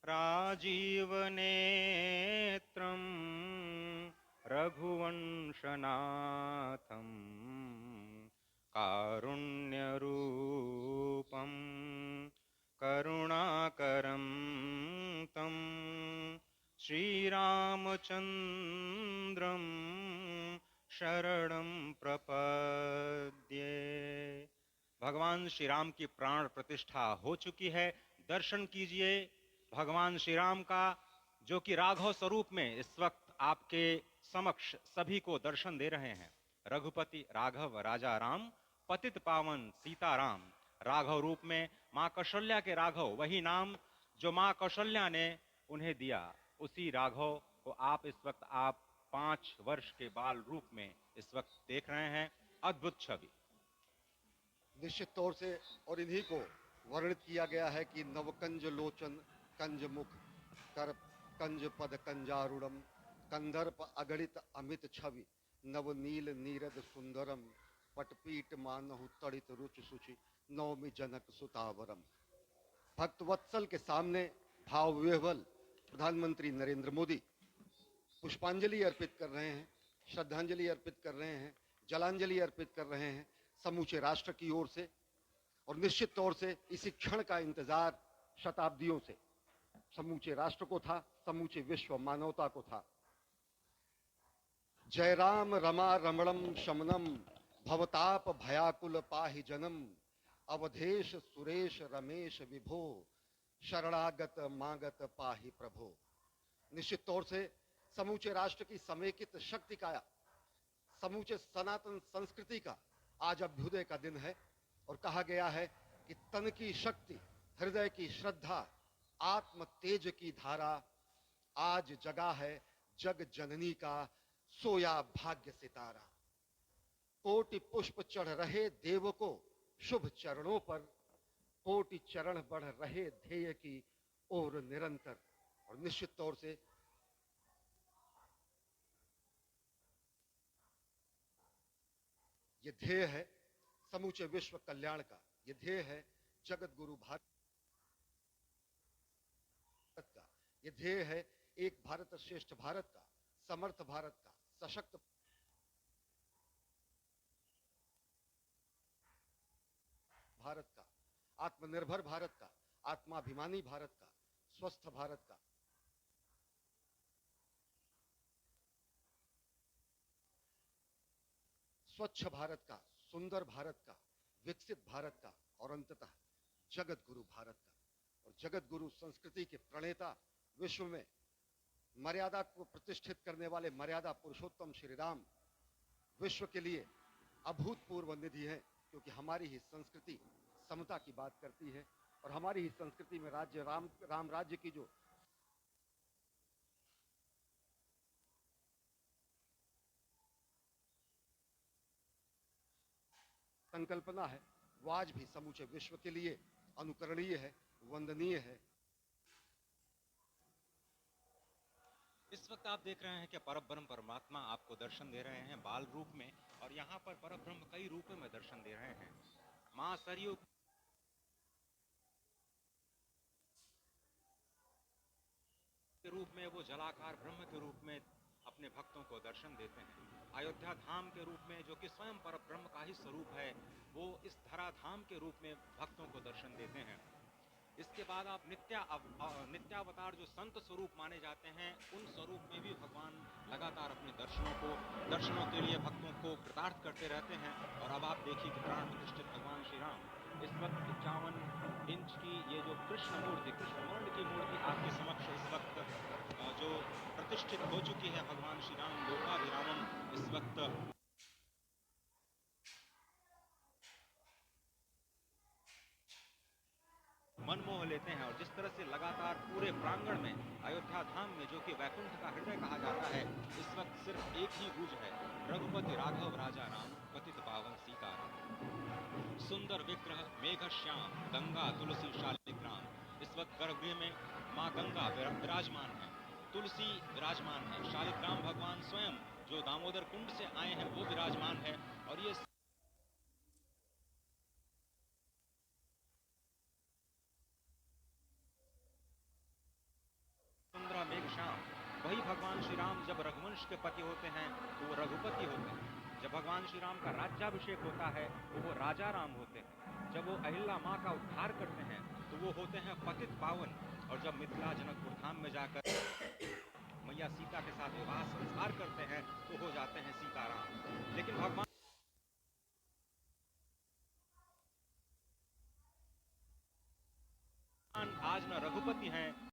राजीवनेत्रं रघुवंशनाथं कारुण्यरूपं करुणाकरं तं श्रीरामचन्द्रं शरणं प्रपद्ये। भगवान श्री राम की प्राण प्रतिष्ठा हो चुकी है। दर्शन कीजिए भगवान श्री राम का, जो कि राघव स्वरूप में इस वक्त आपके समक्ष सभी को दर्शन दे रहे हैं। रघुपति राघव राजा राम, पतित पावन सीताराम। राघव रूप में मां कौशल्या के राघव, वही नाम जो मां कौशल्या ने उन्हें दिया, उसी राघव को आप इस वक्त 5 वर्ष के बाल रूप में इस वक्त देख रहे हैं। अद्भुत छवि। निश्चित तौर से, और इन्हीं को वर्णित किया गया है कि नवकंज लोचन कंज मुख कर कंज पद कंजारुणम कंदर्प अगणित अमित छवि नवनील नीरद सुंदरम पटपीट मानहु तड़ित रुचि सुचि नवमी जनक सुतावरम। भक्तवत्सल के सामने भाव विह्वल प्रधानमंत्री नरेंद्र मोदी पुष्पांजलि अर्पित कर रहे हैं, श्रद्धांजलि अर्पित कर रहे हैं, जलांजलि अर्पित कर रहे हैं समूचे राष्ट्र की ओर से। और निश्चित तौर से इसी क्षण का इंतजार शताब्दियों से समूचे राष्ट्र को था, समूचे विश्व मानवता को था। जय राम रमा रमणम शमनम भवताप भयाकुल पाहि जनम अवधेश सुरेश रमेश विभो शरणागत मागत पाहि प्रभो। निश्चित तौर से समूचे राष्ट्र की समेकित शक्ति का, समूचे सनातन संस्कृति का आज अभ्युदय का दिन है। और कहा गया है कि तन की शक्ति, हृदय की श्रद्धा, आत्म तेज की धारा आज जगा है जग जननी का सोया भाग्य सितारा। कोटि पुष्प चढ़ रहे देव को शुभ चरणों पर, कोटि चरण बढ़ रहे ध्येय की ओर निरंतर। और निश्चित तौर से ये ध्येय है समूचे विश्व कल्याण का, ये ध्येय है जगत गुरु भारत का, ये ध्येय है एक भारत श्रेष्ठ भारत का, समर्थ भारत का, सशक्त भारत का, आत्मनिर्भर भारत का, आत्माभिमानी भारत का, स्वस्थ भारत का। स्वच्छ भारत का, सुंदर भारत का, विकसित भारत का, और अंततः जगत गुरु भारत का। और जगत गुरु संस्कृति के प्रणेता, विश्व में मर्यादा को प्रतिष्ठित करने वाले मर्यादा पुरुषोत्तम श्री राम विश्व के लिए अभूतपूर्व निधि है, क्योंकि हमारी ही संस्कृति समता की बात करती है। और हमारी ही संस्कृति में राज्य राम राज्य की जो संकल्पना है, वो आज भी समूचे विश्व के लिए अनुकरणीय है, वंदनीय है। इस वक्त आप देख रहे हैं कि परब्रह्म परमात्मा आपको दर्शन दे रहे हैं बाल रूप में, और यहाँ पर परब्रह्म कई रूपों में दर्शन दे रहे हैं। मां सरयू के रूप में वो जलाकार ब्रह्म के रूप में अपने भक्तों को दर्शन देते हैं। अयोध्या धाम के रूप में, जो कि स्वयं परब्रह्म का ही स्वरूप है, वो इस धरा धाम के रूप में भक्तों को दर्शन देते हैं। इसके बाद आप नित्यावतार जो संत स्वरूप माने जाते हैं, उन स्वरूप में भी भगवान लगातार अपने दर्शनों के लिए भक्तों को कृतार्थ करते रहते हैं। और अब आप देखिए कि प्राण प्रतिष्ठित भगवान श्री राम इस वक्त 51 इंच की ये जो कृष्ण वर्ण की मूर्ति आपके समक्ष इस वक्त जो प्रतिष्ठित हो चुकी है, भगवान श्री राम लोकाभिरामम इस वक्त मन मोह लेते हैं। और जिस तरह से लगातार पूरे प्रांगण में अयोध्या धाम में, जो कि वैकुंठ का हृदय कहा जाता है, इस वक्त सिर्फ एक ही गूंज है, रघुपति राघव राजा राम, पतित पावन सीताराम। सुंदर विग्रह मेघ श्याम गंगा तुलसी शालिग्राम। इस वक्त गर्भगृह में माँ गंगा विराजमान है, तुलसी विराजमान है, शालिग्राम भगवान स्वयं जो दामोदर कुंड से आए हैं वो विराजमान है। और ये भगवान श्री राम जब रघुवंश के पति होते हैं तो वो रघुपति होते हैं। जब भगवान श्री राम का राज्याभिषेक होता है तो वो राजा राम होते हैं। जब वो अहिल्या माँ का उद्धार करते हैं तो वो होते हैं पतित पावन। और जब मिथिला जनकपुर धाम में जाकर मैया सीता के साथ विवाह संस्कार करते हैं तो हो जाते हैं सीताराम। लेकिन भगवान आज न रघुपति हैं